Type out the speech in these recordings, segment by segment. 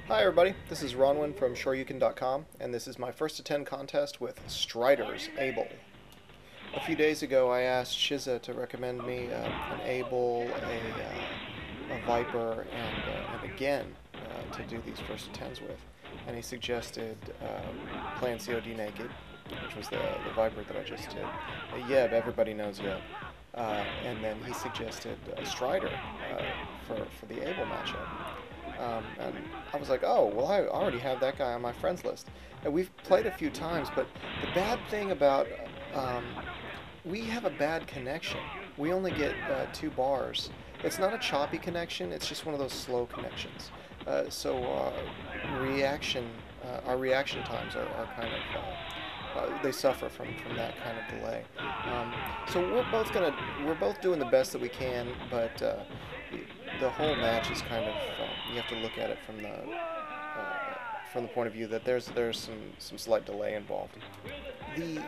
Hi everybody, this is Raunwynn from SureYouCan.com, and this is my first to 10 contest with Strider's Abel. A few days ago I asked Shiza to recommend me an Abel, a Viper, and again to do these first to 10s with. And he suggested playing COD Naked, which was the Viper that I just did. Yeb, everybody knows Yeb. And then he suggested Strider for the Abel matchup. And I was like, oh, well, I already have that guy on my friends list. And we've played a few times, but the bad thing about, we have a bad connection. We only get 2 bars. It's not a choppy connection, it's just one of those slow connections. So our reaction times are kind of, they suffer from that kind of delay. So we're both doing the best that we can, but the whole match is kind of you have to look at it from the point of view that there's some slight delay involved. The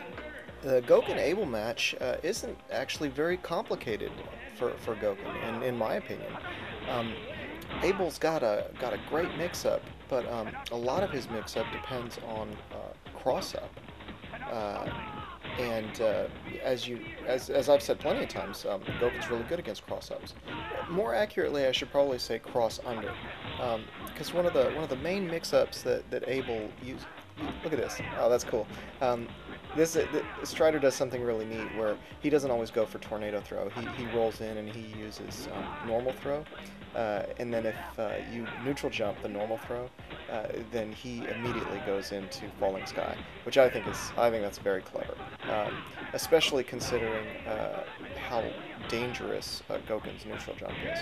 Gouken Abel match isn't actually very complicated for Gouken, in my opinion. Abel's got a great mix-up, but a lot of his mix-up depends on cross-up. As I've said plenty of times, Gouken's really good against cross-ups. More accurately, I should probably say cross-under, because one of the main mix-ups that Abel uses. Look at this. Oh, that's cool. Strider does something really neat where he doesn't always go for tornado throw. He rolls in and he uses normal throw, and then if you neutral jump the normal throw, then he immediately goes into falling sky, which I think that's very clever, especially considering how dangerous Gouken's neutral jump is.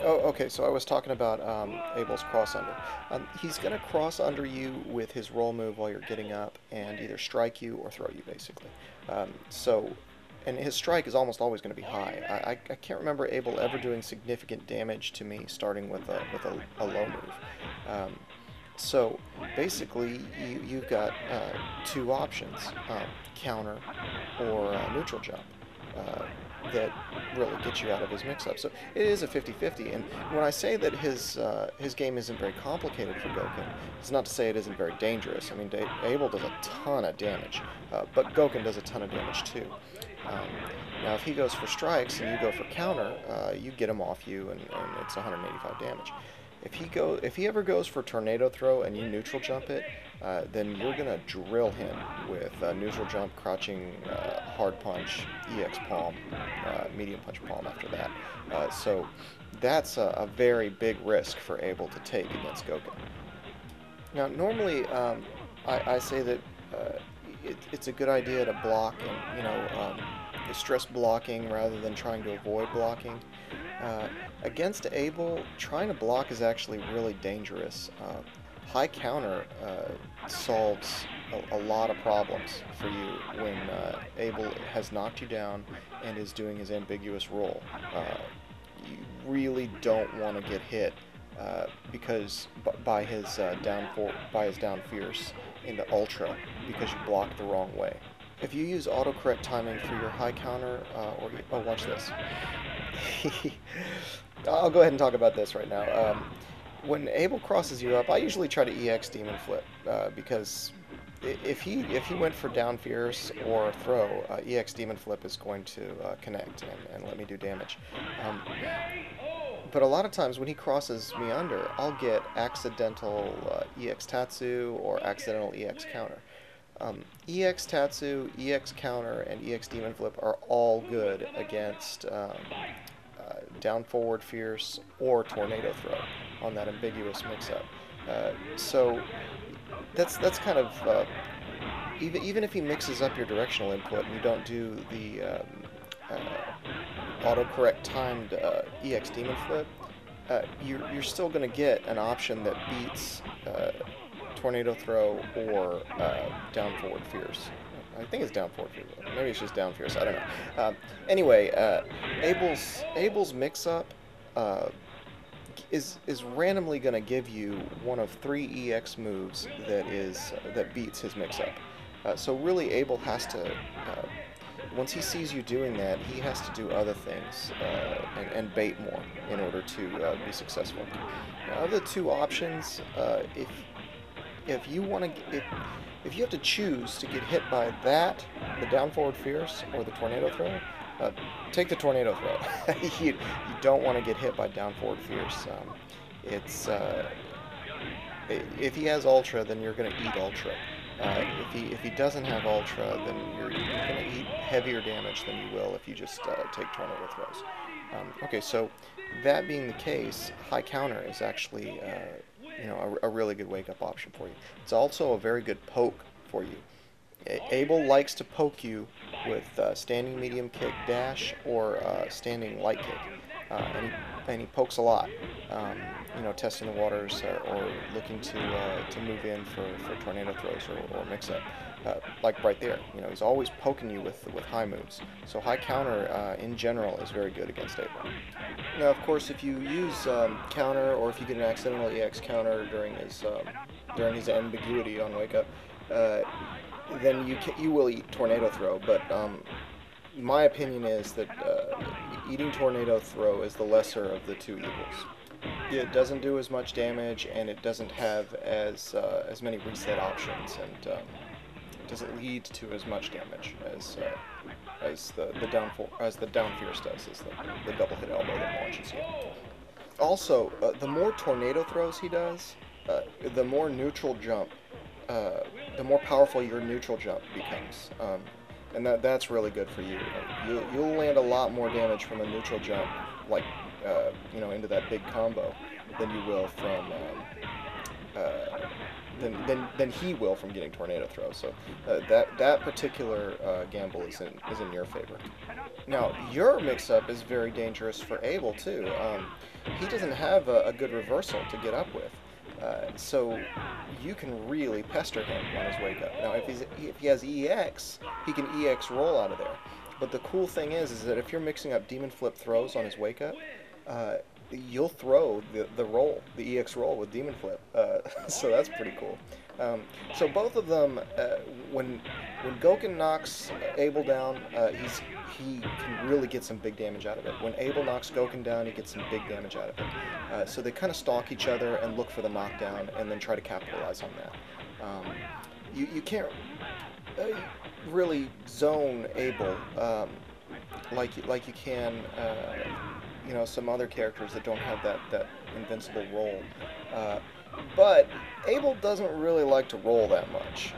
Oh, okay, so I was talking about Abel's cross under. He's going to cross under you with his roll move while you're getting up and either strike you or throw you, basically. And his strike is almost always going to be high. I can't remember Abel ever doing significant damage to me starting with a low move. So basically, you've got 2 options, counter or neutral jump. That really gets you out of his mix-up. So it is a 50-50, and when I say that his game isn't very complicated for Gouken, it's not to say it isn't very dangerous. I mean, Abel does a ton of damage, but Gouken does a ton of damage too. Now, if he goes for strikes and you go for counter, you get him off you, and it's 185 damage. If he ever goes for tornado throw and you neutral jump it, then you're gonna drill him with neutral jump, crouching, hard punch, EX palm, medium punch palm after that. So that's a very big risk for Abel to take against Gouken. Now, normally I say that it's a good idea to block and stress blocking rather than trying to avoid blocking. Against Abel, trying to block is actually really dangerous. High counter solves a lot of problems for you when Abel has knocked you down and is doing his ambiguous roll. You really don't want to get hit because by his down fierce into ultra because you blocked the wrong way. If you use autocorrect timing for your high counter, watch this. I'll go ahead and talk about this right now. When Abel crosses you up, I usually try to EX Demon Flip because if he went for down fierce or throw, EX Demon Flip is going to connect and let me do damage. But a lot of times when he crosses me under, I'll get accidental EX Tatsu or accidental EX counter. EX Tatsu, EX counter, and EX Demon Flip are all good against down forward fierce or tornado throw on that ambiguous mix-up. So that's kind of even if he mixes up your directional input and you don't do the autocorrect timed EX Demon Flip, you're still going to get an option that beats tornado throw or down forward fierce. I think it's down forward fierce. Maybe it's just down fierce. I don't know. Anyway, Abel's mix-up is randomly going to give you one of 3 EX moves that beats his mix-up. So really, Abel has to once he sees you doing that, he has to do other things and bait more in order to be successful. Now, of the two options, if you want to, if you have to choose to get hit by that, the down forward fierce, or the tornado throw, take the tornado throw. You don't want to get hit by down forward fierce. It's if he has ultra, then you're going to eat ultra. If he doesn't have ultra, then you're going to eat heavier damage than you will if you just take tornado throws. Okay, so that being the case, high counter is actually a really good wake up option for you. It's also a very good poke for you. Abel likes to poke you with standing medium kick dash or standing light kick, and he pokes a lot. Testing the waters or looking to move in for tornado throws or mix up. Like right there, he's always poking you with high moves. So high counter in general is very good against Abel. Now, of course, if you use counter, or if you get an accidental EX counter during his ambiguity on wake up, then you will eat tornado throw. But my opinion is that eating tornado throw is the lesser of the two evils. It doesn't do as much damage, and it doesn't have as many reset options, and doesn't lead to as much damage as the down fierce does, as the double hit elbow that launches you. Also, the more tornado throws he does, the more neutral jump, the more powerful your neutral jump becomes, and that's really good for you. You'll land a lot more damage from a neutral jump, like into that big combo, than you will from than he will from getting tornado throw. So that particular gamble is in your favor. Now, your mix-up is very dangerous for Abel too. He doesn't have a good reversal to get up with, so you can really pester him on his wake up. Now, if he has EX, he can EX roll out of there. But the cool thing is that if you're mixing up demon flip throws on his wake up, you'll throw the EX roll with demon flip. So that's pretty cool. So both of them, when Goken knocks Abel down, he can really get some big damage out of it. When Abel knocks Goken down, he gets some big damage out of it. So they kind of stalk each other and look for the knockdown, and then try to capitalize on that. You can't really zone Abel like you can some other characters that don't have that invincible roll. But Abel doesn't really like to roll that much.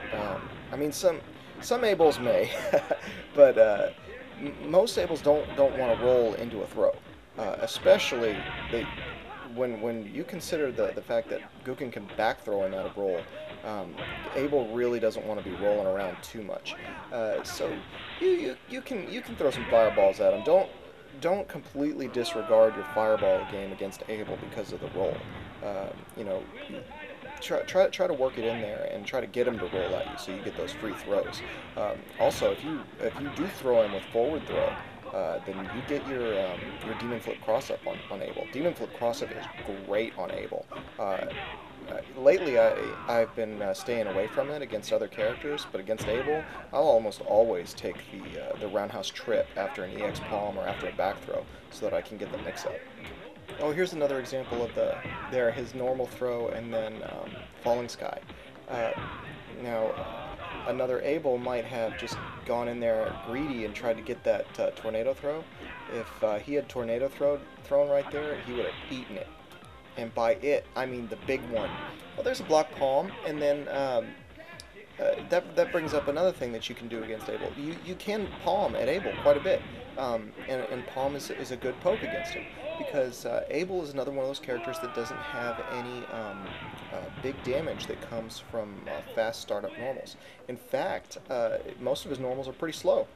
I mean, some Abels may, but most Abels don't want to roll into a throw. Especially when you consider the fact that Goken can back throw him out of roll. Abel really doesn't want to be rolling around too much. So you can throw some fireballs at him. Don't completely disregard your fireball game against Abel because of the roll. Try to work it in there and try to get him to roll at you so you get those free throws. Also, if you do throw him with forward throw, then you get your demon flip cross up on Abel. Demon flip cross up is great on Abel. Lately, I've been staying away from it against other characters, but against Abel, I'll almost always take the roundhouse trip after an EX palm or after a back throw so that I can get the mix up. Oh, here's another example of his normal throw and then falling sky. Now, another Abel might have just gone in there greedy and tried to get that tornado throw. If he had tornado thrown right there, he would have eaten it. And by it, I mean the big one. Well, there's a block palm, and then that brings up another thing that you can do against Abel. You can palm at Abel quite a bit, and palm is a good poke against him, because Abel is another one of those characters that doesn't have any big damage that comes from fast startup normals. In fact, most of his normals are pretty slow.